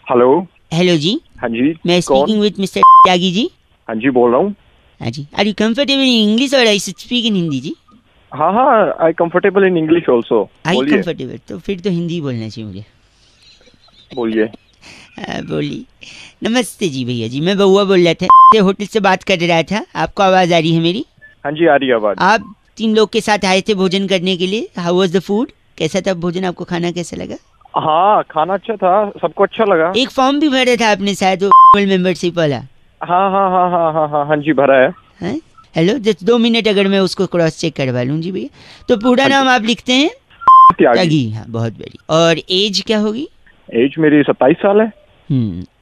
Hello. Hello जी। हाँ जी। मैं स्पीकिंग विद मिस्टर त्यागी जी। हाँ जी, बोल रहा हूँ। हाँ जी। Are you comfortable in English और आई स्पीक इन हिंदी जी? हाँ हाँ, I comfortable in English also. I बोलिए। कंफर्टेबल, तो फिर तो हिंदी बोलना चाहिए मुझे। बोलिए। बोलिए। नमस्ते जी भैया जी, मैं बउआ बोल रहा था, होटल से बात कर रहा था। आपको आवाज़ आ रही है मेरी? हाँ जी, आ रही है आवाज। आप 3 लोग के साथ आए थे भोजन करने के लिए। How was the food? कैसा था भोजन? आपको खाना कैसा लगा? हाँ, खाना अच्छा था, सबको अच्छा लगा। एक फॉर्म भी भरा था आपने शायद, वो मेंबरशिप वाला। हाँ हाँ हाँ हाँ हाँ हाँ हाँ जी, भरा है। हैं? हेलो, जस्ट 2 मिनट अगर मैं उसको क्रॉस चेक करवा लूँ जी भैया। तो पूरा हाँ नाम आप लिखते हैं? त्यागी। हाँ, बहुत बढ़िया। और एज क्या होगी? एज मेरी 27 साल है।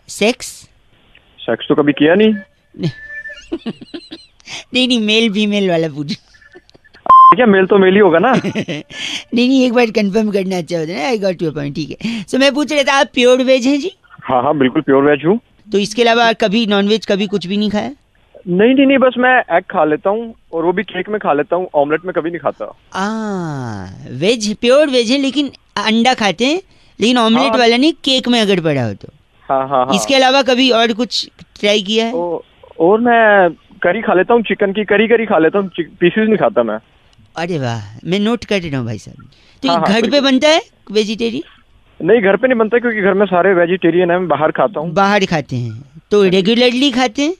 सेक्स? सेक्स तो कभी किया नहीं। नहीं नहीं, मेल फीमेल वाला पूछ। क्या, मेल तो मेल ही होगा ना। नहीं, एक बार कंफर्म करना अच्छा होता है ना। आई गॉट योर पॉइंट, ठीक है। सो मैं पूछ रहा था, आप प्योर वेज हैं जी? हाँ हाँ, बिल्कुल प्योर वेज हूँ। तो इसके अलावा कभी नॉन वेज कभी कुछ भी नहीं खाया? नहीं नहीं नहीं, बस मैं एग खा लेता हूँ, और वो भी केक में खा लेता हूँ, ऑमलेट में कभी नहीं खाता। वेज, प्योर वेज है, लेकिन अंडा खाते हैं, लेकिन ऑमलेट हाँ वाला नहीं, केक में अगर पड़ा हो तो। हाँ हाँ हाँ। इसके अलावा कभी और कुछ ट्राई किया है? और मैं करी खा लेता हूँ, चिकन की करी खा लेता हूँ, पीसेस नहीं खाता मैं। अरे वाह, मैं नोट कर रहा हूँ भाई साहब। तो हाँ ये हाँ, घर पे बिल्कुल। बनता है वेजिटेरियन? नहीं, घर पे नहीं बनता, क्योंकि घर में सारे वेजिटेरियन है, मैं बाहर खाता हूँ। बाहर खाते हैं? तो रेगुलरली खाते हैं?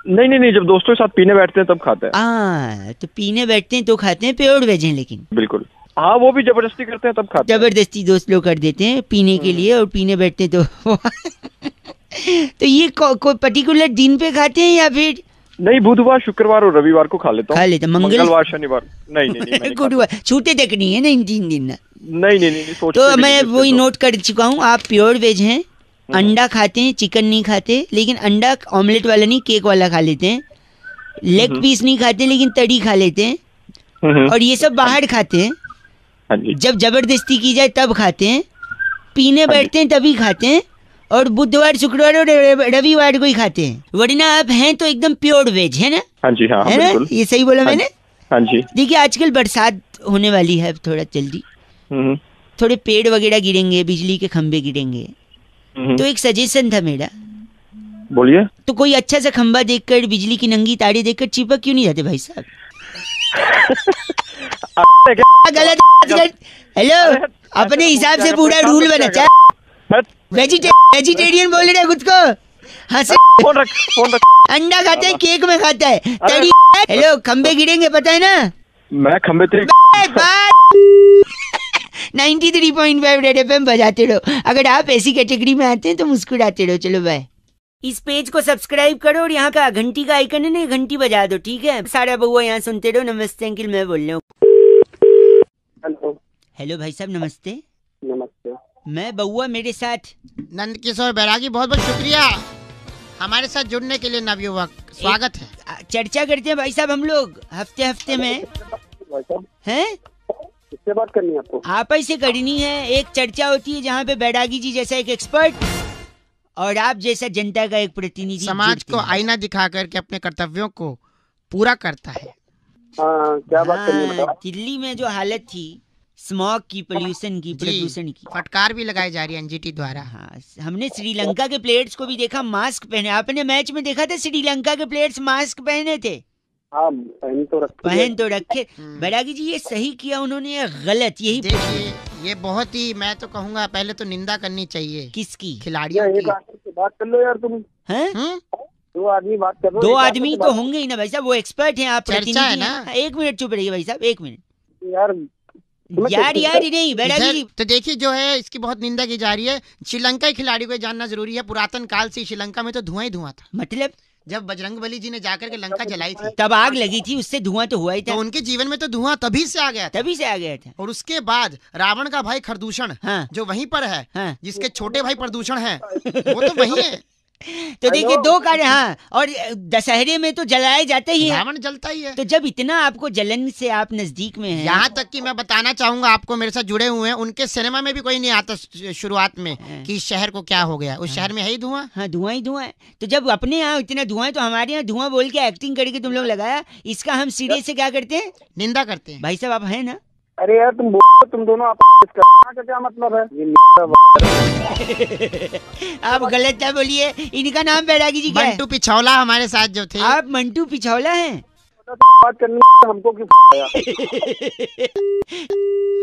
नहीं नहीं नहीं, जब दोस्तों के साथ पीने बैठते हैं तब खाते हैं। तो पीने बैठते हैं तो खाते हैं, प्योर वेज हैं लेकिन? बिल्कुल। हाँ, वो भी जबरदस्ती करते हैं तब खाते हैं। जबरदस्ती दोस्त लोग कर देते हैं पीने के लिए, और पीने बैठते हैं तो तो ये कोई पर्टिकुलर दिन पे खाते हैं या फिर? नहीं, बुधवार शुक्रवार और रविवार को खा लेता हूँ। खा लेते हैं। मंगलवार शनिवार नहीं नहीं नहीं, मैं नहीं खाता। गुरुवार छूटे तक नहीं है ना इन 3 दिन ना? नहीं नहीं नहीं, सोचते तो भी मैं नहीं थे वही तो। नोट कर चुका हूँ, आप प्योर वेज हैं। अंडा खाते हैं, चिकन नहीं खाते, लेकिन अंडा ऑमलेट वाला नहीं, केक वाला खा लेते हैं। लेग पीस नहीं खाते, लेकिन तड़ी खा लेते हैं। और ये सब बाहर खाते हैं। हाँ जी। जब जबरदस्ती की जाए तब खाते हैं। पीने बैठते हैं तभी खाते हैं। और बुधवार शुक्रवार और रविवार को ही खाते हैं। वरना आप हैं तो एकदम प्योर वेज है ना? हाँ जी, हाँ है ना? बिल्कुल। ये सही बोला मैंने? हाँ जी। देखिए, आजकल बरसात होने वाली है थोड़ा जल्दी। थोड़े पेड़ वगैरह गिरेंगे, बिजली के खंभे गिरेंगे। तो एक सजेशन था मेरा। बोलिए। तो कोई अच्छा सा खंभा देखकर, बिजली की नंगी तारे देखकर चिपक क्यों नहीं जाते भाई साहब? गलत। हेलो, अपने हिसाब से पूरा रूल बना। वेजिटेरियन बोल रहे खुद को? हंसे। फोन रख। अंडा खाता है, केक में खाता है, तड़ी। हेलो, खंबे गिरेंगे पता है ना? मैं खंबे थे। 93.5 रेड एफएम बजाते रहो। अगर आप ऐसी कैटेगरी में आते हैं तो मुस्कुराते रहो। चलो बाय। इस पेज को सब्सक्राइब करो और यहाँ का घंटी का आइकन है ना, घंटी बजा दो, ठीक है? सारा बउआ यहाँ सुनते रहो। नमस्ते अंकिल, मैं बोल रहा हूँ। हेलो भाई साहब, नमस्ते। नमस्ते। मैं बउआ, मेरे साथ नंद किशोर बैरागी। बहुत बहुत शुक्रिया हमारे साथ जुड़ने के लिए नवयुवक, स्वागत है। चर्चा करते हैं भाई साहब हम लोग हफ्ते में। हैं? किससे बात करनी है आपको? आप ही से करनी है। एक चर्चा होती है जहाँ पे बैरागी जी जैसा एक एक्सपर्ट और आप जैसा जनता का एक प्रतिनिधि समाज को आईना दिखा करके अपने कर्तव्यों को पूरा करता है। क्या बात करनी है बताओ? दिल्ली में जो हालत थी, स्मॉग की, पोल्यूशन की, प्रदूषण की, फटकार भी लगाई जा रही है एनजीटी द्वारा। हाँ, हमने श्रीलंका के प्लेयर्स को भी देखा मास्क पहने। आपने मैच में देखा था श्रीलंका के प्लेयर्स मास्क पहने थे? हाँ, पहन तो रखे। बैरागी जी, ये सही किया उन्होंने या गलत? यही देखिए, ये बहुत ही, मैं तो कहूँगा पहले तो निंदा करनी चाहिए। किसकी? खिलाड़ियों की। एक आदमी से बात कर लो यार तुम। हैं? 2 आदमी बात कर लो। 2 आदमी तो होंगे ही ना भाई साहब, वो एक्सपर्ट हैं, आप चर्चा है ना। 1 मिनट चुप रहिए भाई साहब, 1 मिनट। यार नहीं बैरागी जी। तो देखिए, जो है इसकी बहुत निंदा की जा रही है। श्रीलंका के खिलाड़ी को जानना जरूरी है। पुरातन काल से श्रीलंका में तो धुआं ही धुआं था। मतलब जब बजरंगबली जी ने जाकर के लंका जलाई थी तब आग लगी थी, उससे धुआं तो हुआ ही था। तो उनके जीवन में तो धुआं तभी से आ गया था। और उसके बाद रावण का भाई खरदूषण, हाँ, जो वहीं पर है, हाँ, जिसके छोटे भाई प्रदूषण है, वो तो वही है। तो देखिए 2 कार्य। हाँ, और दशहरे में तो जलाया जाता ही है, रावण जलता ही है। तो जब इतना आपको जलन से आप नजदीक में हैं। यहाँ तक कि मैं बताना चाहूंगा आपको, मेरे साथ जुड़े हुए हैं, उनके सिनेमा में भी कोई नहीं आता शुरुआत में कि इस शहर को क्या हो गया। उस शहर में है ही धुआं। हाँ, धुआं ही धुआं है। तो जब अपने यहाँ इतना धुआं है तो हमारे यहाँ धुआं बोल के एक्टिंग करके तुम लोग लगाया, इसका हम सीरियस से क्या करते हैं? निंदा करते हैं। भाई साहब आप है ना? अरे यार तुम बोलो तुम दोनों आपस का क्या मतलब है? आप गलत क्या बोलिए। इनका नाम बैरागी जी क्या है? मंटू पिछौला हमारे साथ जो थे। आप मंटू पिछौला हैं? बात करनी हमको क्यों?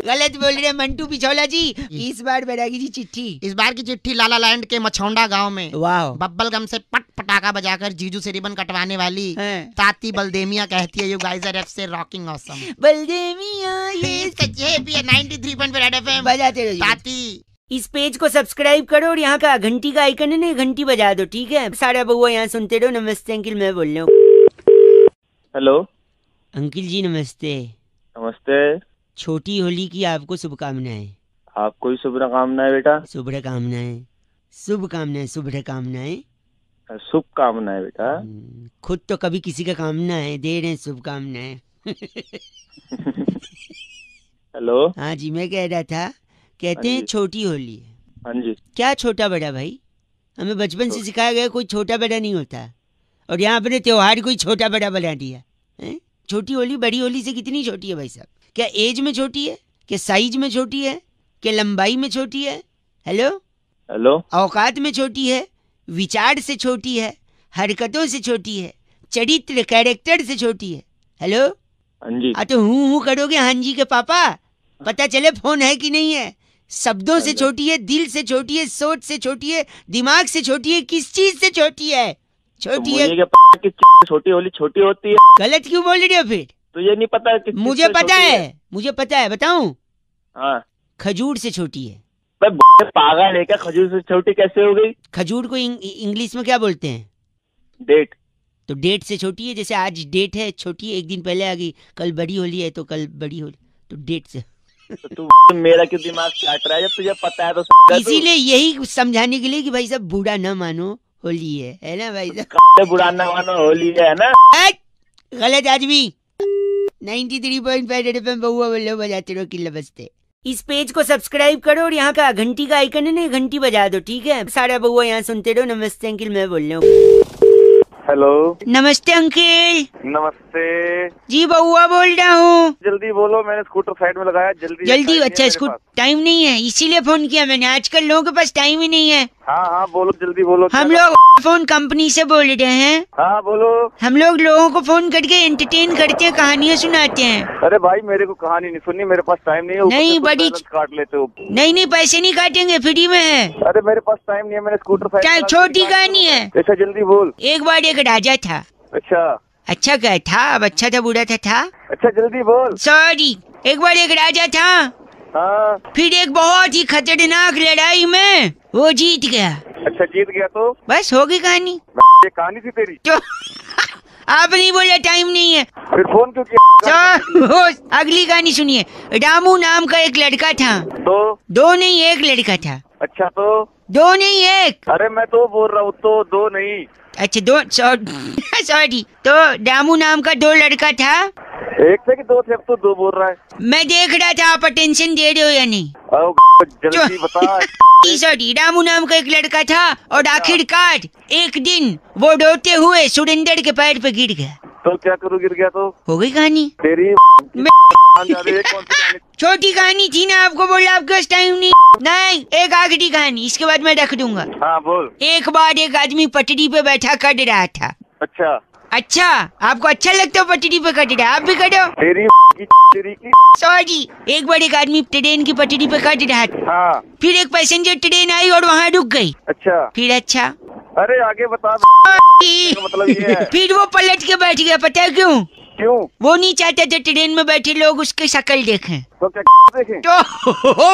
गलत बोल रहे हैं मंटू पिछौला जी। इस बार बैरागी जी चिट्ठी। इस बार की चिट्ठी लाला लैंड के मछौंडा गांव में वाह। बब्बल गम से पट पटाखा बजाकर जीजू से रिबन कटवाने वाली हाँ। ताती बलदेमिया कहती है, यू गाइस आर एफ से रॉकिंग ऑसम। बलदेमिया ये 93.4 रेड एफएम बजाते रहो जी। ताती। इस पेज को सब्सक्राइब करो और यहाँ का घंटी का आइकन है ना, घंटी बजा दो, ठीक है? सारा बउआ यहाँ सुनते रहो। नमस्ते अंकिल, मैं बोल रहा हूँ। हेलो अंकिल जी नमस्ते। नमस्ते। छोटी होली की आपको शुभकामनाएं। आपको भी शुभकामनाएं बेटा। शुभकामनाएं, शुभकामनाएं, शुभकामनाएं, शुभकामनाएं बेटा। खुद तो कभी किसी का कामना है, दे रहे हैं शुभकामनाएं। हेलो। हाँ जी, मैं कह रहा था, कहते हैं छोटी होली है। हाँ जी। क्या छोटा बड़ा भाई? हमें बचपन से सिखाया गया कोई छोटा बड़ा नहीं होता, और यहाँ अपने त्योहार कोई छोटा बड़ा बना दिया है। छोटी होली बड़ी होली से कितनी छोटी है भाई साहब? क्या एज में छोटी है, क्या साइज में छोटी है, क्या लंबाई में छोटी है? Hello hello. औकात में छोटी है, विचार से छोटी है, हरकतों से छोटी है, चरित्र कैरेक्टर से छोटी है। हेलो। हाँ जी। तो हूँ करोगे हाँ जी के पापा, पता चले फोन है कि नहीं है। शब्दों से छोटी है, दिल से छोटी है, सोच से छोटी है, दिमाग से छोटी है, किस चीज से छोटी है? छोटी है। छोटी होली छोटी होती है। गलत क्यों बोल रहे हो फिर? तो ये नहीं पता है? मुझे पता है, मुझे पता है, बताऊं? हाँ। खजूर से छोटी है। पागल है क्या? खजूर से छोटी कैसे हो गई? खजूर को इंग्लिश में क्या बोलते हैं? डेट। तो डेट से छोटी है। जैसे आज डेट है, छोटी है, एक दिन पहले आ गई। कल बड़ी होली है तो कल बड़ी होली, तो डेट से। तो तू मेरा क्यों दिमाग काट रहा है जब तुझे पता है तो? इसीलिए यही समझाने के लिए कि भाई साहब बुरा न मानो, होली है ना भाई साहब? बुरा न मानो, होली है ना। गलत आदमी। 93.5 रेड एफएम बउआ बोलो, बजाते रहो किल्ला बजते। इस पेज को सब्सक्राइब करो और यहाँ का घंटी का आइकन है ना, घंटी बजा दो, ठीक है? सारा बउआ यहाँ सुनते रहो। नमस्ते अंकिल, मैं बोल रहा हूँ। हेलो। नमस्ते अंकिल। नमस्ते जी बउआ बोल रहा हूँ। जल्दी बोलो, मैंने स्कूटर साइड में लगाया। जल्दी जल्दी। अच्छा, स्कूटर टाइम नहीं है इसीलिए फोन किया मैंने। आजकल लोगों के पास टाइम ही नहीं है। हाँ हाँ बोलो, जल्दी बोलो। हम लोग फोन कंपनी से बोल रहे हैं। हाँ बोलो। हम लोग लोगों को फोन करके एंटरटेन करते हैं, कहानियाँ सुनाते हैं। अरे भाई मेरे को कहानी नहीं सुननी, मेरे पास टाइम नहीं है। नहीं बड़ी काट लेते हो। नहीं पैसे नहीं काटेंगे, फ्री में है। अरे मेरे पास टाइम नहीं है, मैंने स्कूटर साइड। क्या छोटी कहानी है? अच्छा जल्दी बोल। एक बार एक राजा था। अच्छा क्या था? अब अच्छा था बुरा था? अच्छा जल्दी बोल। सॉरी। एक बार एक राजा था। हाँ। फिर एक बहुत ही खतरनाक लड़ाई में वो जीत गया। अच्छा जीत गया तो बस हो गई कहानी। ये कहानी थी तेरी? तो आप नहीं बोला टाइम नहीं है, फिर फोन क्यों किया? अगली कहानी सुनिए। रामू नाम का एक लड़का था। दो नहीं एक लड़का था। अच्छा तो दो नहीं एक। अरे मैं तो बोल रहा हूँ, तो दो नहीं। अच्छा दो, सॉरी। तो रामू नाम का दो लड़का था। एक थे कि दो थे? अब तो दो बोल रहा है। मैं देख रहा था आप अटेंशन दे रहे हो या नहीं। जल्दी बता। सॉरी। रामू नाम का एक लड़का था और आखिरकार एक दिन वो रोते हुए सुरेंद्र के पैर पे गिर गया। तो क्या करूँ? गिर गया तो हो गई कहानी तेरी। छोटी कहानी थी ना, आपको बोला आपके पास टाइम नहीं। नहीं, एक आखिरी कहानी, इसके बाद मैं रख दूंगा। हाँ बोल। एक बार एक आदमी पटरी पे बैठा कट रहा था। अच्छा आपको अच्छा लगता है पटरी पे कट रहा? आप भी कटो। तेरी सॉरी। एक बार एक आदमी ट्रेन की पटरी पे कट रहा था। हाँ। फिर एक पैसेंजर ट्रेन आई और वहाँ रुक गई। अच्छा। फिर अच्छा। अरे आगे बता। मतलब ये है। फिर वो पलट के बैठ गया। पता है क्यों? वो नहीं चाहता था ट्रेन में बैठे लोग उसके शक्ल देखें। तो क्या देखें? तो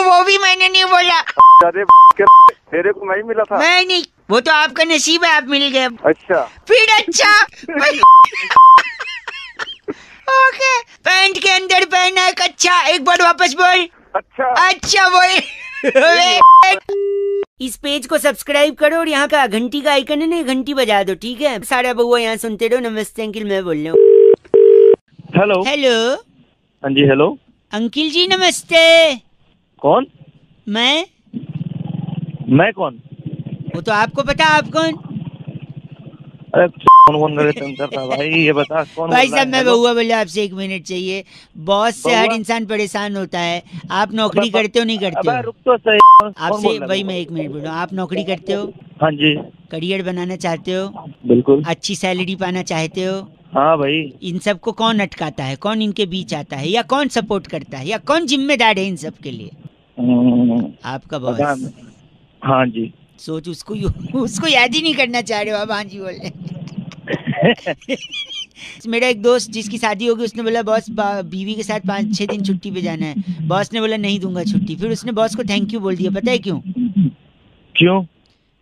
वो भी मैंने नहीं बोला। तेरे को नहीं मिला था? मैं नहीं, वो तो आपका नसीब है, आप मिल गए। अच्छा। फिर अच्छा। ओके। पैंट के अंदर पहना है कच्चा। एक बार वापस बोल। अच्छा बोल। इस पेज को सब्सक्राइब करो और यहाँ का घंटी का आइकन है ना, घंटी बजा दो, ठीक है? सारा बउआ यहाँ सुनते रहो। नमस्ते अंकिल, मैं बोल रहा हूँ। हेलो। हाँ जी हेलो। अंकिल जी नमस्ते। कौन? मैं कौन? वो तो आपको पता, आप कौन? अरे कौन रिटर्न कर रहा भाई, ये बता कौन भाई बोल रहा साहब है? मैं हेलो? बउआ बोले आपसे 1 मिनट चाहिए। बॉस से हर बउआ? इंसान परेशान होता है। आप नौकरी अबे, करते हो नहीं करते अबे हो? रुक तो सही, कौन आपसे बोल रहा भाई है? मैं 1 मिनट बोल रहा हूँ, आप नौकरी करते हो, हाँ जी करियर बनाना चाहते हो, बिल्कुल। अच्छी सैलरी पाना चाहते हो, हाँ भाई। इन सबको कौन अटकाता है, कौन इनके बीच आता है, या कौन सपोर्ट करता है, या कौन जिम्मेदार है इन सब के लिए? आपका पता बॉस। नहीं। हाँ जी। सोच उसको उसको याद ही नहीं करना चाह रहे हो आप। हाँ जी बोल रहे मेरा एक दोस्त जिसकी शादी होगी उसने बोला बॉस बीवी के साथ 5-6 दिन छुट्टी पे जाना है। बॉस ने बोला नहीं दूंगा छुट्टी। फिर उसने बॉस को थैंक यू बोल दिया। पता है क्यों? क्यों?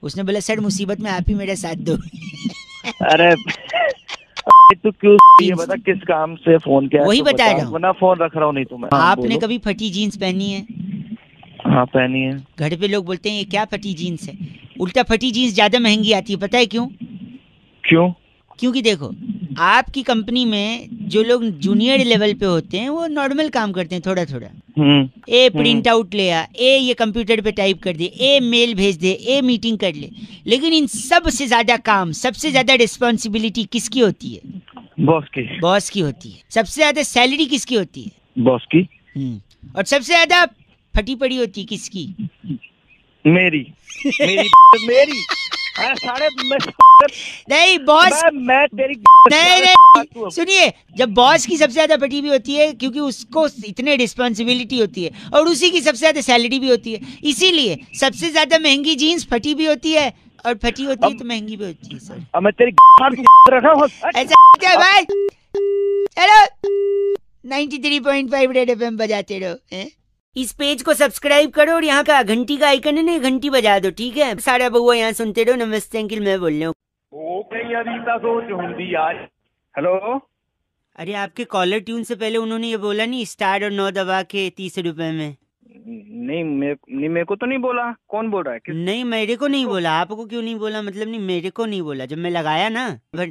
उसने बोला सर मुसीबत में आप ही मेरा साथ दो। अरे तू क्यों ये बता किस काम से फोन किया? वही तो बता रहा हूँ। वरना फोन रख रहा हूँ नहीं तो मैं। हाँ, आपने बोलो। कभी फटी जीन्स पहनी है? हाँ पहनी है। घर पे लोग बोलते हैं ये क्या फटी जीन्स है। उल्टा फटी जीन्स ज्यादा महंगी आती है। पता है क्यों? क्यों? क्योंकि देखो आपकी कंपनी में जो लोग जूनियर लेवल पे होते हैं वो नॉर्मल काम करते हैं थोड़ा थोड़ा। ए प्रिंट आउट ले आ, ए ये कंप्यूटर पे टाइप कर दे, ए मेल भेज दे, ए मीटिंग कर ले। लेकिन इन सब से ज्यादा काम, सबसे ज्यादा रिस्पॉन्सिबिलिटी किसकी होती है? बॉस की। बॉस की होती है। सबसे ज्यादा सैलरी किसकी होती है? बॉस की। और सबसे ज्यादा फटी पड़ी होती है किसकी? मेरी। मेरी मेरी। साढ़े नहीं बॉस। मैं तेरी नहीं सुनिए, जब बॉस की सबसे ज्यादा फटी भी होती है क्योंकि उसको इतने रिस्पॉन्सिबिलिटी होती है और उसी की सबसे ज्यादा सैलरी भी होती है। इसीलिए सबसे ज्यादा महंगी जीन्स फटी भी होती है और फटी होती है तो महंगी भी होती है। सर अब मैं तेरी रखा हूँ। ऐसा क्या भाई? चलो 93.5 रेड एफएम बजाते रहो। इस पेज को सब्सक्राइब करो और यहाँ का घंटी का आइकन है ना, घंटी बजा दो। ठीक है सारा बउआ यहाँ सुनते रहो। नमस्ते अंकिल मैं बोल रहा हूँ। हेलो। अरे आपके कॉलर ट्यून से पहले उन्होंने ये बोला नहीं स्टार और 9 दबा के 30 रुपए में? नहीं मेरे को तो नहीं बोला। कौन बोल रहा है? नहीं मेरे को नहीं बोला। आपको क्यों नहीं बोला? मतलब नहीं मेरे को नहीं बोला जब मैं लगाया ना।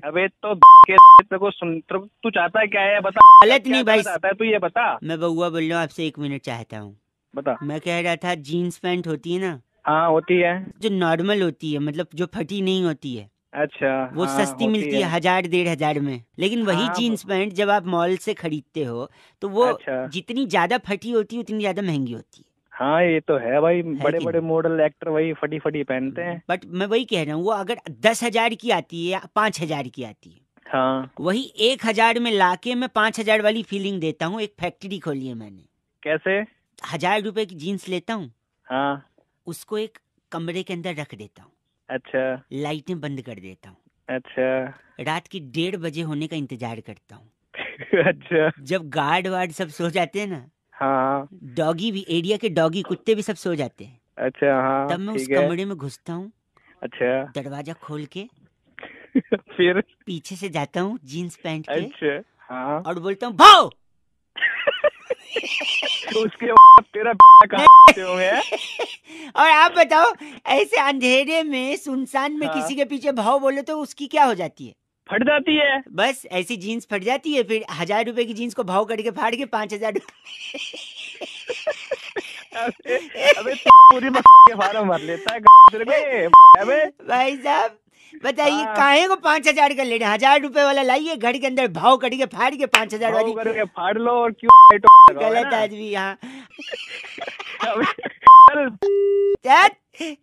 अबे तो तू चाहता है क्या है बता। गलत नहीं भाई, चाहता है तू ये बता। मैं बउआ बोल रहा हूँ आपसे 1 मिनट चाहता हूँ। बता। मैं कह रहा था जीन्स पैंट होती है ना, हाँ होती है। जो नॉर्मल होती है मतलब जो फटी नहीं होती है, अच्छा वो हाँ, सस्ती मिलती है 1000-1500 में। लेकिन वही हाँ, जीन्स पैंट जब आप मॉल से खरीदते हो तो वो अच्छा। जितनी ज्यादा फटी होती है उतनी ज्यादा महंगी होती है। हाँ ये तो है भाई, बड़े कि बड़े मॉडल एक्टर वही फटी फटी पहनते हैं। बट मैं वही कह रहा हूँ वो अगर 10,000 की आती है या 5,000 की आती है, हाँ वही 1,000 में लाके मैं 5,000 वाली फीलिंग देता हूँ। एक फैक्ट्री खोली है मैंने। कैसे? 1,000 रुपए की जीन्स लेता हूँ, हाँ उसको एक कमरे के अंदर रख देता हूँ, अच्छा लाइटें बंद कर देता हूँ, अच्छा रात की 1:30 बजे होने का इंतजार करता हूँ। अच्छा जब गार्ड वार्ड सब सो जाते हैं ना, हाँ डॉगी भी, एरिया के डॉगी कुत्ते भी सब सो जाते हैं, अच्छा हाँ तब मैं उस ठीक है। कमरे में घुसता हूँ, अच्छा दरवाजा खोल के फिर पीछे से जाता हूँ जीन्स पैंट के, अच्छा हाँ और बोलता हूँ भाओ। उसके बाद तेरा कहाँ से होंगे? और आप बताओ ऐसे अंधेरे में सुनसान में हाँ। किसी के पीछे भाव बोले तो उसकी क्या हो जाती है? फट जाती है। बस ऐसी जीन्स फट जाती है। फिर 1,000 रुपए की जीन्स को भाव करके फाड़ के 5,000 अबे पूरी के फार्म भर लेता है। अबे भाई साहब बताइए हाँ। काहे को 5,000 का ले रहे? 1,000 रुपए वाला लाइए, घर के अंदर भाव करके फाड़ के 5,000 वाली। करके फाड़ लो और क्यों गलत आदमी यहाँ।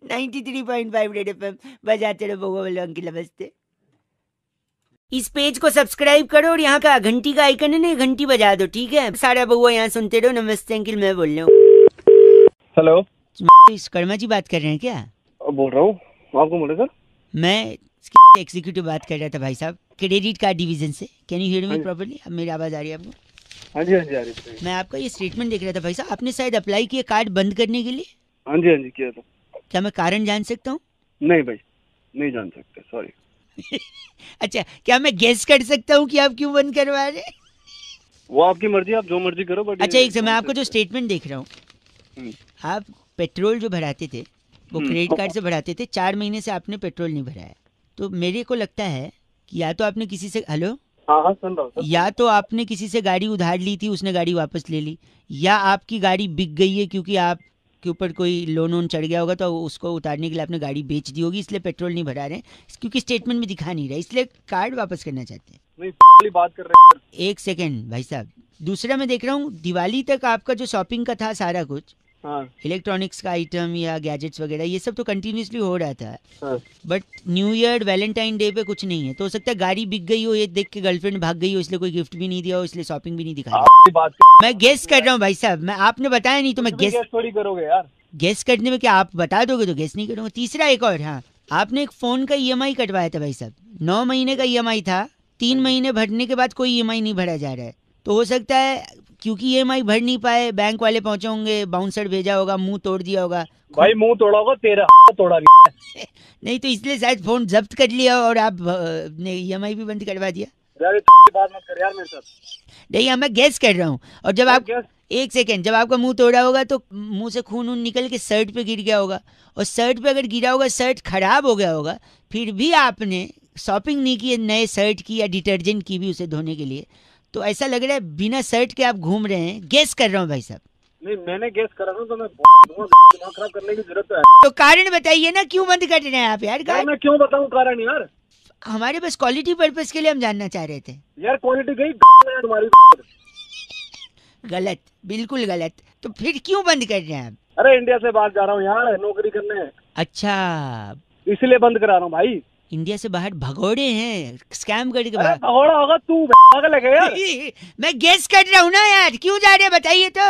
93.5 रेड एफएम बजाते रहो। बउआ बोलो अंकिल नमस्ते। इस पेज को सब्सक्राइब करो और यहाँ का घंटी का आइकन है ना, घंटी बजा दो। ठीक है सारा बउआ यहाँ सुनते रहो। नमस्ते अंकिल मैं बोल रहा हूँ। हेलो कर्मा जी बात कर रहे हैं क्या? बोल रहा हूँ। आपको बोले सर? मैं एग्जीक्यूटिव बात कर रहा था भाई साहब, क्रेडिट कार्ड डिवीजन से। Can you hear me properly? अब मेरी आवाज आ रही है आपको? हाँ जी आ रही है। मैं आपका ये स्टेटमेंट देख रहा था भाई साहब, आपने शायद अप्लाई किया कार्ड बंद करने के लिए। हाँ जी किया था। क्या मैं कारण जान सकता हूँ? नहीं भाई नहीं जान सकते, सॉरी। अच्छा क्या मैं गेस कर सकता हूँ कि आप क्यों बंद करवा रहे हैं? वो आपकी मर्जी, आप जो मर्जी करो। बट अच्छा एक समय आपको जो स्टेटमेंट देख रहा हूँ, आप पेट्रोल जो भराते थे वो क्रेडिट कार्ड से भराते थे, 4 महीने से आपने पेट्रोल नहीं भराया। तो मेरे को लगता है कि या तो आपने किसी से, हेलो हाँ सुन रहा हूँ। या तो आपने किसी से गाड़ी उधार ली थी, उसने गाड़ी वापस ले ली, या आपकी गाड़ी बिक गई है क्योंकि आप के ऊपर कोई लोन वोन चढ़ गया होगा तो उसको उतारने के लिए आपने गाड़ी बेच दी होगी, इसलिए पेट्रोल नहीं भरा रहे हैं, क्योंकि स्टेटमेंट में दिखा नहीं रहा, इसलिए कार्ड वापस करना चाहते हैं। नहीं वाली बात कर रहे हैं। एक सेकेंड भाई साहब, दूसरा मैं देख रहा हूँ दिवाली तक आपका जो शॉपिंग का था सारा कुछ, हाँ इलेक्ट्रॉनिक्स का आइटम या गैजेट्स वगैरह ये सब तो कंटिन्यूसली हो रहा था, हाँ। But new year Valentine day पे कुछ नहीं है, तो हो सकता है गाड़ी बिक गई हो, ये देख के गर्लफ्रेंड भाग गई हो, इसलिए कोई गिफ्ट भी नहीं दिया हो, इसलिए शॉपिंग भी नहीं दिखाई। आपकी बात मैं गेस कर रहा हूँ भाई साहब, मैं आपने बताया नहीं तो मैं गेस थोड़ी करोगे यार। गेस करने में क्या आप बता दोगे तो गेस नहीं करूँगा। तीसरा एक और, हाँ आपने एक फोन का ईएमआई कटवाया था भाई साहब, 9 महीने का ईएमआई था, 3 महीने भरने के बाद कोई ईएमआई नहीं भरा जा रहा है, तो हो सकता है क्योंकि ईएमआई भर नहीं पाए, बैंक वाले पहुंचे होंगे, बाउंसर भेजा होगा, मुंह तोड़ दिया होगा। भाई मुंह तोड़ा होगा तेरा, तोड़ा नहीं तो इसलिए शायद फोन जब्त कर लिया और आप ने ईएमआई भी बंद करवा दिया। बात मत कर यार मेरे साथ। नहीं मैं गेस कर रहा हूँ, और जब आप एक सेकेंड, जब आपका मुंह तोड़ा होगा तो मुंह से खून निकल के शर्ट पे गिर गया होगा, और शर्ट पे अगर गिरा होगा शर्ट खराब हो गया होगा, फिर भी आपने शॉपिंग नहीं की नए शर्ट की या डिटर्जेंट की भी उसे धोने के लिए, तो ऐसा लग रहा है बिना शर्ट के आप घूम रहे हैं। गेस कर रहा हूँ भाई साहब। नहीं मैंने गेस करा था तो मैं दिमाग खराब करने की जरूरत है तो कारण बताइए ना, क्यों बंद कर रहे हैं आप यार? मैं क्यों बताऊं कारण यार? हमारे बस क्वालिटी पर्पस के लिए हम जानना चाह रहे थे यार। क्वालिटी गई तुम्हारी। गलत, बिल्कुल गलत। तो फिर क्यों बंद कर रहे हैं आप? अरे इंडिया से बाहर जा रहा हूँ यार नौकरी करने। अच्छा इसलिए बंद करा रहा हूँ भाई। इंडिया से बाहर भगोड़े हैं, स्कैम करके अरे बाहर। भगोड़ा होगा तू, पागल है क्या यार? मैं गेस कर रहा हूँ ना यार, क्यों जा रहे हैं बताइए तो।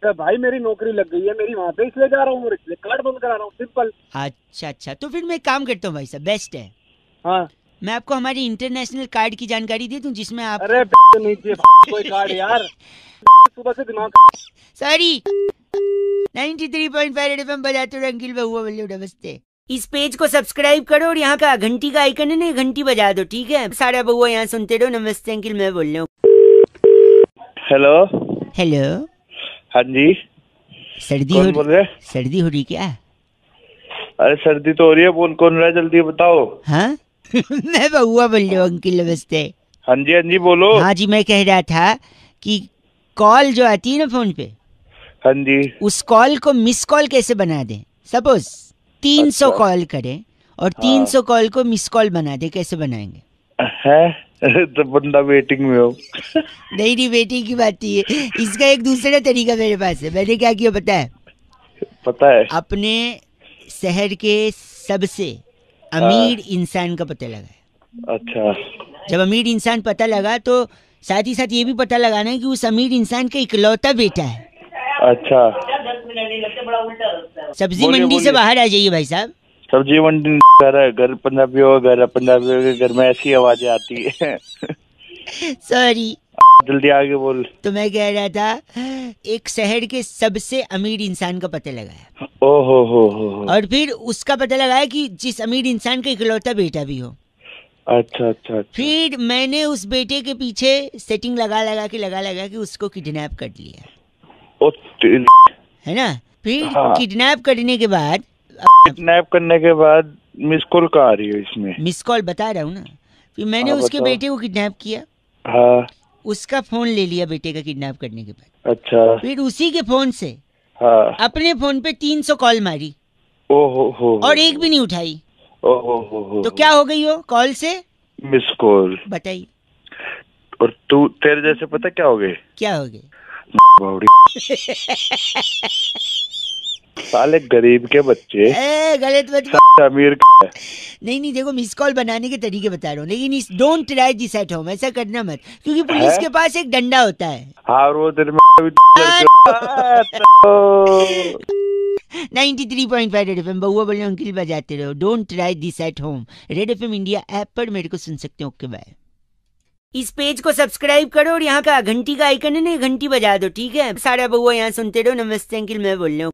अरे भाई मेरी नौकरी लग गई है मेरी वहाँ पे, इसलिए जा रहा हूँ, इसलिए कार्ड बंद करा रहा हूँ, सिंपल। अच्छा, तो फिर मैं एक काम करता हूँ भाई साहब, बेस्ट है, हाँ मैं आपको हमारी इंटरनेशनल कार्ड की जानकारी दे दूं जिसमें आप। अरे नहीं चाहिए कोई कार्ड यार, सुबह से दिमाग। सॉरी 93.5 FM बजाते हो अंकिल बहुआ बोलो नमस्ते। इस पेज को सब्सक्राइब करो और यहाँ का घंटी का आइकन है ना, घंटी बजा दो, ठीक है? सारा बहुआ यहाँ सुनते रहो। नमस्ते अंकिल, मैं बोल रहा हूँ। हेलो हाँ जी, सर्दी कौन बोल रहे? सर्दी हो रही क्या? अरे सर्दी तो हो रही है, बोल कौन रहा है जल्दी बताओ। हाँ मैं बहुआ बोल रहा हूँ अंकिल, नमस्ते। हाँ जी बोलो। हाँ जी, मैं कह रहा था कि कॉल जो आती है ना फोन पे, हाँ जी, उस कॉल को मिस कॉल कैसे बना दें? सपोज 300 कॉल करें और 300 कॉल को मिस कॉल बना दे, कैसे बनाएंगे? है तो बंदा वेटिंग में हो। नहीं वेटिंग की बात नहीं है, इसका एक दूसरा तरीका मेरे पास है। मैंने क्या किया पता है? अपने शहर के सबसे अमीर इंसान का पता लगाया। अच्छा, जब अमीर इंसान पता लगा तो साथ ही साथ ये भी पता लगाना है कि उस अमीर इंसान का इकलौता बेटा है। अच्छा, सब्जी मंडी से बाहर आ जाइए भाई साहब। सब्जी मंडी घर पंजाबी हो, घर पंजाबी के घर में ऐसी आवाजें आती है। सॉरी, जल्दी आगे बोल। तो मैं कह रहा था एक शहर के सबसे अमीर इंसान का पता लगाया। ओहो हो। और फिर उसका पता लगाया कि जिस अमीर इंसान का इकलौता बेटा भी हो। अच्छा। फिर मैंने उस बेटे के पीछे सेटिंग लगा के उसको किडनैप कर लिया, है ना? फिर किडनैप करने के बाद मिस कॉल कहाँ आ रही है इसमें? मिस कॉल बता रहा हूँ ना। फिर मैंने उसके बेटे को किडनैप किया। हाँ, उसका फोन ले लिया बेटे का किडनैप करने के बाद। अच्छा, फिर उसी के फोन से अपने फोन पे 300 कॉल मारी। ओहो, और एक भी नहीं उठाई। ओहो, तो क्या हो गई वो कॉल से? Miss call. बताइए। और तू तेरे जैसे पता क्या हो गए? क्या हो गए? साले गरीब के बच्चे। गलत मत। अमीर नहीं देखो, मिस कॉल बनाने के तरीके बता रहा हूँ, लेकिन don't try this at home, ऐसा करना मत, क्योंकि पुलिस के पास एक डंडा होता है। हाँ, वो तेरे में 93.5 रेड एफएम बहुआ बोले अंकिल बजाते रहो। Don't try this at home. Red FM India app पर मेरे को सुन सकते हो। Okay bye. इस पेज को सब्सक्राइब करो और यहाँ का घंटी का आइकन है ना, घंटी बजा दो, ठीक है? सारा बहुआ यहाँ सुनते रहो। नमस्ते अंकिल, मैं बोल रहा हूँ।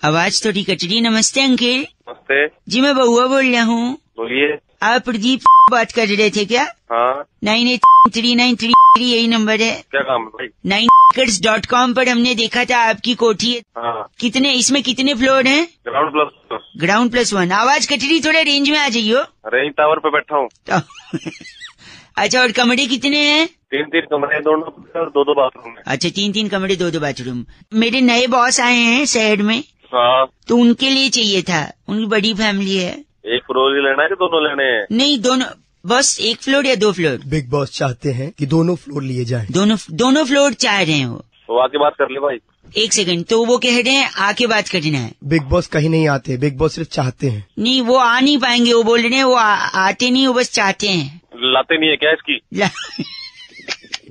आवाज थोड़ी कट रही। नमस्ते अंकिल। नमस्ते जी, मैं बहुआ बोल रहा हूँ। बोलिए। आप प्रदीप बात कर रहे थे क्या? हाँ। 983933 यही नंबर है। क्या काम है भाई? 9acres.com पर हमने देखा था आपकी कोठी है। हाँ। इसमें कितने फ्लोर हैं? Ground plus 1। आवाज कट रही, थोड़ा रेंज में आ जाइयो। रेंज टावर पे बैठा हूँ। अच्छा, और कमरे कितने हैं? 3 कमरे, दोनों और 2 बाथरूम है। अच्छा, 3 कमरे 2 बाथरूम। मेरे नए बॉस आए हैं शहर में, हाँ, तो उनके लिए चाहिए था। उनकी बड़ी फैमिली है। 1 फ्लोर ही लेना है कि 2 लेने हैं? नहीं, दोनों, बस 1 फ्लोर या 2 फ्लोर? बिग बॉस चाहते हैं कि दोनों फ्लोर लिए जाएं। दोनों फ्लोर चाह रहे हैं वो। तो आके बात कर ले भाई। 1 सेकंड, तो वो कह रहे हैं आके बात करना है। बिग बॉस कहीं नहीं आते, बिग बॉस सिर्फ चाहते हैं। नहीं, वो आ नहीं पाएंगे, वो बोल रहे हैं वो आते नहीं, वो बस चाहते हैं। लाते नहीं है क्या इसकी?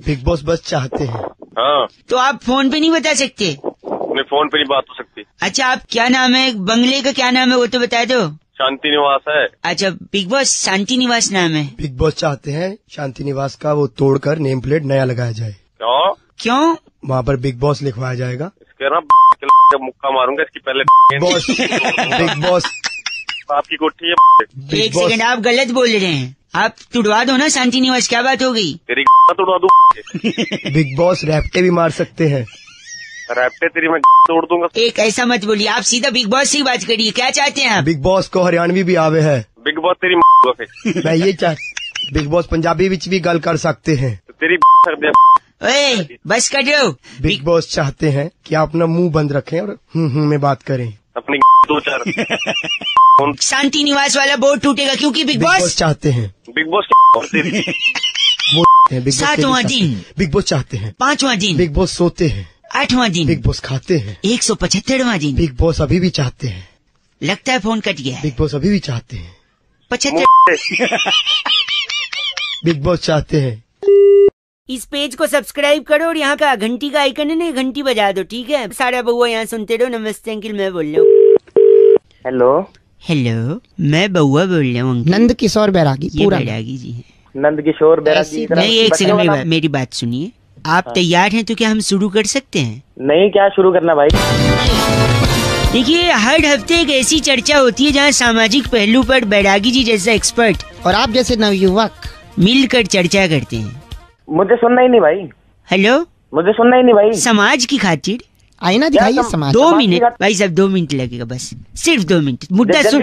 बिग बॉस बस चाहते हैं। हाँ, तो आप फोन पे नहीं बता सकते? नहीं, फोन पे नहीं बात हो सकती। अच्छा, आप क्या नाम है, बंगले का क्या नाम है वो तो बता दो। शांति निवास है। अच्छा, बिग बॉस शांति निवास नाम है। बिग बॉस चाहते हैं शांति निवास का वो तोड़कर नेम प्लेट नया लगाया जाए। क्यों? वहाँ पर बिग बॉस लिखवाया जाएगा। इसके ना मुक्का मारूंगा इसकी पहले। बॉस बिग बॉस आपकी कोठी है। 1 सेकंड, आप गलत बोल रहे हैं। आप तुड़वा दो ना शांति निवास, क्या बात हो गई? तेरी तोड़वा दूं। बिग बॉस रैप्टे भी मार सकते हैं। रैप्टे तेरी मैं तोड़ दूंगा। एक ऐसा मत बोलिए, आप सीधा बिग बॉस से ही बात करिए। क्या चाहते हैं आप? बिग बॉस को हरियाणवी भी आवे है। बिग बॉस तेरी मैं ये बिग बॉस पंजाबी विच भी गल कर सकते हैं। तेरी ओए, बस कर दो। बिग बॉस चाहते हैं कि आप अपना मुंह बंद रखें और में बात करें। अपनी 2-4 शांति निवास वाला बोर्ड टूटेगा क्योंकि बिग बॉस चाहते हैं। बिग बॉस वो बिग बॉस 7वां दिन, बिग बॉस चाहते हैं। 5वां दिन, बिग बॉस सोते हैं। 8वां दिन, बिग बॉस खाते हैं। 175वां दिन। बिग बॉस अभी भी चाहते हैं। लगता है फोन कट गया है। बिग बॉस अभी भी चाहते हैं। 75। बिग बॉस चाहते हैं। इस पेज को सब्सक्राइब करो और यहाँ का घंटी का आइकन है ना, घंटी बजा दो, ठीक है? सारा बउआ यहाँ सुनते रहो। नमस्ते अंकिल, मैं बोल रहा हूँ। हेलो, मैं बउआ बोल रहा हूँ। नंद किशोर बैरागी, पूरा बैरागी जी है। नंद किशोर बैरागी। नहीं, 1 सेकंड, मेरी बात सुनिए। आप तैयार हैं तो क्या हम शुरू कर सकते हैं? नहीं, क्या शुरू करना भाई? देखिए, हर हफ्ते एक ऐसी चर्चा होती है जहाँ सामाजिक पहलू पर बैरागी जी जैसा एक्सपर्ट और आप जैसे नवयुवक मिलकर चर्चा करते हैं। मुझे सुनना ही नहीं भाई। हेलो, मुझे सुनना ही नहीं भाई। समाज की खातिर आईना दिखाइए समाज। 2 मिनट भाई साहब, 2 मिनट लगेगा बस, सिर्फ 2 मिनट। मुद्दा सुन,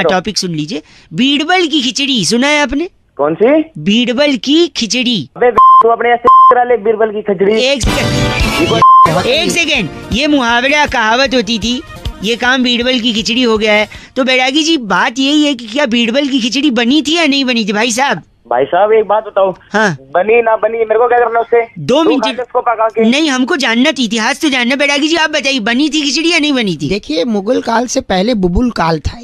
टॉपिक सुन लीजिए। बीरबल की खिचड़ी सुना है आपने? कौन सी? बीरबल की खिचड़ी। अबे तू अपने ऐसे करा ले बीरबल की खिचड़ी। 1 सेकेंड, ये मुहावरा कहावत होती थी, ये काम बीरबल की खिचड़ी हो गया है। तो बैरागी जी, बात यही है कि क्या बीरबल की खिचड़ी बनी थी या नहीं बनी थी? भाई साहब एक बात बताओ। हाँ, बनी ना बनी मेरे को क्या करना उससे? 2 मिनट उसको पका के। नहीं, हमको जानना थी, इतिहास तो जानना। बैरागी जी आप बताइए, बनी थी खिचड़ी या नहीं बनी थी? देखिए, मुगल काल से पहले बुबुल काल था।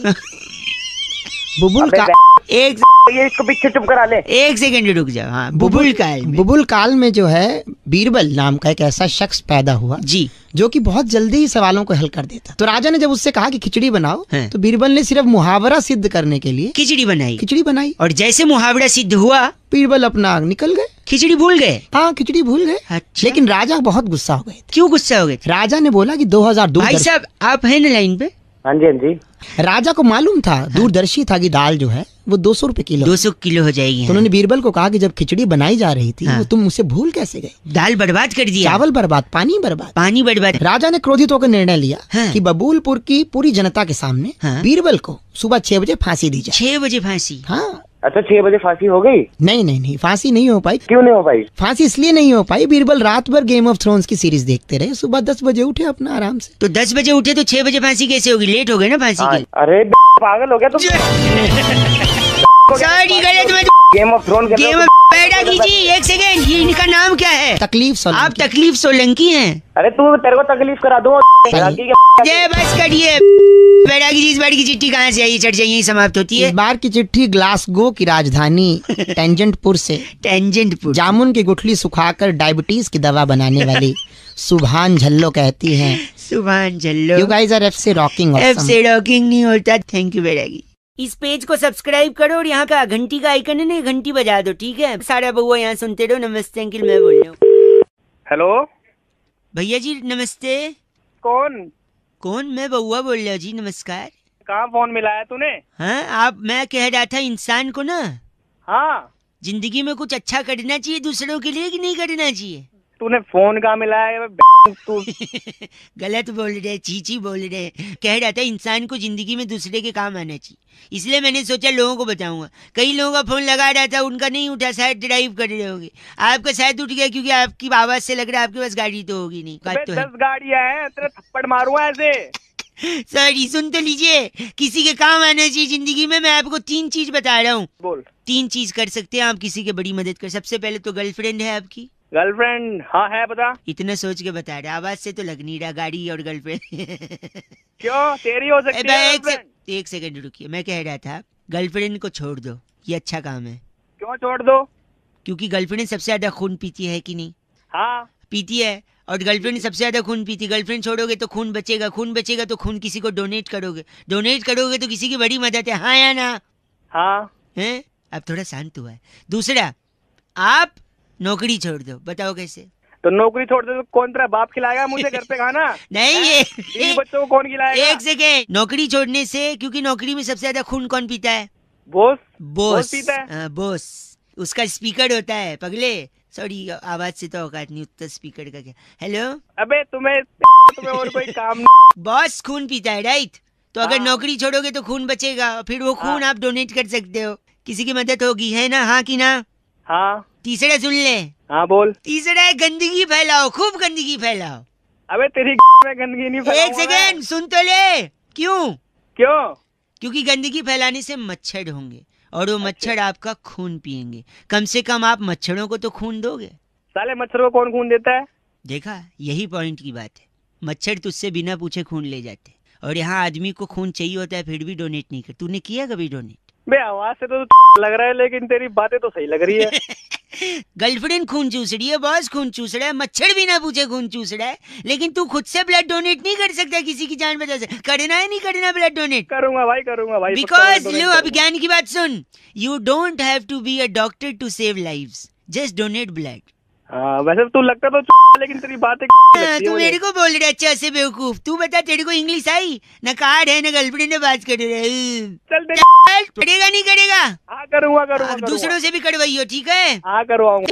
बुबुल काल, ये इसको पीछे चुप करा ले। 1 सेकंड रुक जाओ। हाँ, बुबुल काल में जो है बीरबल नाम का एक ऐसा शख्स पैदा हुआ जी, जो कि बहुत जल्दी ही सवालों को हल कर देता। तो राजा ने जब उससे कहा कि खिचड़ी बनाओ, तो बीरबल ने सिर्फ मुहावरा सिद्ध करने के लिए खिचड़ी बनाई। और जैसे मुहावरा सिद्ध हुआ, बीरबल अपना निकल गए, खिचड़ी भूल गए। हाँ, खिचड़ी भूल गए। अच्छा। लेकिन राजा बहुत गुस्सा हो गए। क्यों गुस्सा हो गए? राजा ने बोला कि 2002। भाई साहब आप है ना लाइन पे? हाँ जी, हाँ जी। राजा को मालूम था, दूरदर्शी था कि दाल जो है वो 200 रुपए किलो, 200 किलो हो जाएगी। तो उन्होंने बीरबल को कहा कि जब खिचड़ी बनाई जा रही थी, वो तुम उसे भूल कैसे गए? दाल बर्बाद कर दिया, चावल बर्बाद, पानी बर्बाद। राजा ने क्रोधित होकर निर्णय लिया कि बबूलपुर की पूरी जनता के सामने बीरबल को सुबह 6 बजे फांसी दी जाए। 6 बजे फांसी? हाँ। अच्छा, 6 बजे फांसी हो गई? नहीं, फांसी नहीं हो पाई। क्यों नहीं हो पाई? फांसी इसलिए नहीं हो पाई, बीरबल रात भर गेम ऑफ थ्रोन्स की सीरीज देखते रहे, सुबह 10 बजे उठे अपना आराम से। तो 10 बजे उठे तो 6 बजे फांसी कैसे होगी? लेट हो गए ना फांसी के। अरे पागल हो गया तुम। सॉरी, गलत मत। Game of Throne Bairagi ji 1 second, ये इनका नाम क्या है? तकलीफ सोलंकी। आप तकलीफ सोलंकी हैं? अरे तू, तेरे को तकलीफ करा दूं। बस करिए। बैरागी जी, इस बार की चिट्ठी कहाँ से आई? चर्चा यही समाप्त होती है। इस बार की चिट्ठी ग्लासगो की राजधानी टेंजेंटपुर से। जामुन की गुठली सुखाकर डायबिटीज की दवा बनाने वाली सुभान झल्लो कहती हैं। सुभान झल्लो, you guys are FC rocking. FC rocking नहीं होता। Thank you Bairagi. इस पेज को सब्सक्राइब करो और यहाँ का घंटी का आइकन है ना, घंटी बजा दो, ठीक है? सारा बउआ यहाँ सुनते रहो। नमस्ते अंकिल, मैं बोल रहा हूँ। हेलो भैया जी, नमस्ते। कौन? मैं बउआ बोल रहा हूँ जी, नमस्कार। कहाँ फोन मिलाया तूने? हाँ, मैं कह रहा था इंसान को ना, हाँ, जिंदगी में कुछ अच्छा करना चाहिए दूसरों के लिए कि नहीं करना चाहिए? तूने फोन कहाँ मिलाया तू? गलत बोल रहे, चीची बोल रहे। कह रहा था इंसान को जिंदगी में दूसरे के काम आना चाहिए, इसलिए मैंने सोचा लोगों को बताऊंगा। कई लोगों का फोन लगा रहा था, उनका नहीं उठा, शायद ड्राइव कर रहे होंगे। आपका शायद उठ गया क्योंकि आपकी आवाज से लग रहा है आपके पास गाड़ी तो होगी नहीं। बात तो 10 गाड़ियां हैं, तेरे थप्पड़ मारूंगा ऐसे। सॉरी, सुन तो लीजिए, किसी के काम आना चाहिए जिंदगी में। मैं आपको 3 चीज बता रहा हूँ। बोल। 3 चीज कर सकते हैं आप किसी की बड़ी मदद कर। सबसे पहले तो गर्लफ्रेंड है आपकी? गर्लफ्रेंड हाँ है, बता। इतना सोच के बता रहे, आवाज से तो लग नहीं रहा गाड़ी और गर्लफ्रेंड। क्यों, तेरी हो सकती है? एक सेकंड रुकिए, मैं कह रहा था गर्लफ्रेंड को छोड़ दो, ये अच्छा काम है। क्यों छोड़ दो? क्योंकि गर्लफ्रेंड सबसे ज्यादा खून पीती है कि नहीं? हाँ पीती है, और गर्लफ्रेंड सबसे ज्यादा खून पीती। गर्लफ्रेंड छोड़ोगे तो खून बचेगा, खून बचेगा तो खून किसी को डोनेट करोगे, डोनेट करोगे तो किसी की बड़ी मदद है। हाँ या ना? हाँ हैं? अब थोड़ा शांत हुआ है। दूसरा, आप नौकरी छोड़ दो, बताओ कैसे? तो नौकरी छोड़ दे तो कौन तेरा बाप खिलाएगा मुझे घर पे खाना? नहीं, ये बच्चों को कौन खिलाएगा? एक सेकेंड, नौकरी छोड़ने से, क्योंकि नौकरी में सबसे ज्यादा खून कौन पीता है? बॉस। बॉस पीता है। हाँ, बॉस। उसका स्पीकर होता है पगले। सॉरी, आवाज से तो औकात नहीं, उत्तर स्पीकर का क्या। हेलो, अबे तुम्हें और कोई काम नहीं? बॉस खून पीता है, राइट? तो अगर हाँ। नौकरी छोड़ोगे तो खून बचेगा, फिर वो खून आप डोनेट कर सकते हो, किसी की मदद होगी, है ना? हाँ कि ना? हाँ तीसरा सुन ले। हाँ बोल। तीसरा है गंदगी फैलाओ, खूब गंदगी फैलाओ। अबे तेरी में गंदगी नहीं एक फैलाऊंगा मैं। सेकेंड, सुन तो ले। क्यों? क्यों? क्योंकि गंदगी फैलाने से मच्छर होंगे और वो मच्छर आपका खून पिएंगे। कम से कम आप मच्छरों को तो खून दोगे। साले मच्छरों को कौन खून देता है? देखा, यही पॉइंट की बात है। मच्छर तुझसे बिना पूछे खून ले जाते, और यहाँ आदमी को खून चाहिए होता है फिर भी डोनेट नहीं कर। तूने किया कभी डोनेट? बे आवाज से तो लग रहा है, लेकिन तेरी बातें तो सही लग रही है। गर्लफ्रेंड खून चूस रही है, बॉस खून चूस रहा है, मच्छर बिना पूछे खून चूस रहा है, लेकिन तू खुद से ब्लड डोनेट नहीं कर सकता किसी की जान बचा से। करना है नहीं करना ब्लड डोनेट? करूंगा भाई, करूंगा भाई। बिकॉज लो, अब ज्ञान की बात सुन। You don't have to be a doctor to save lives, just donate blood. हाँ वैसे तू लगता तो लेकिन तेरी बातें तू मेरे को बोल रहा है अच्छा से बेवकूफ। तू बता, तेरे को इंग्लिश आई? न कार्ड है न गर्लफ्रेंड ने बात कर रहे। चल करेगा नहीं करेगा? हाँ करूंगा। दूसरों से भी करवाइयो, ठीक है? हाँ करवाऊंगा।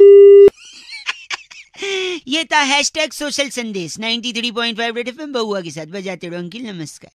ये था #सोशल संदेश 93.5 रेड एफएम बउआ के साथ। बजाते रहो अंकिल, नमस्कार।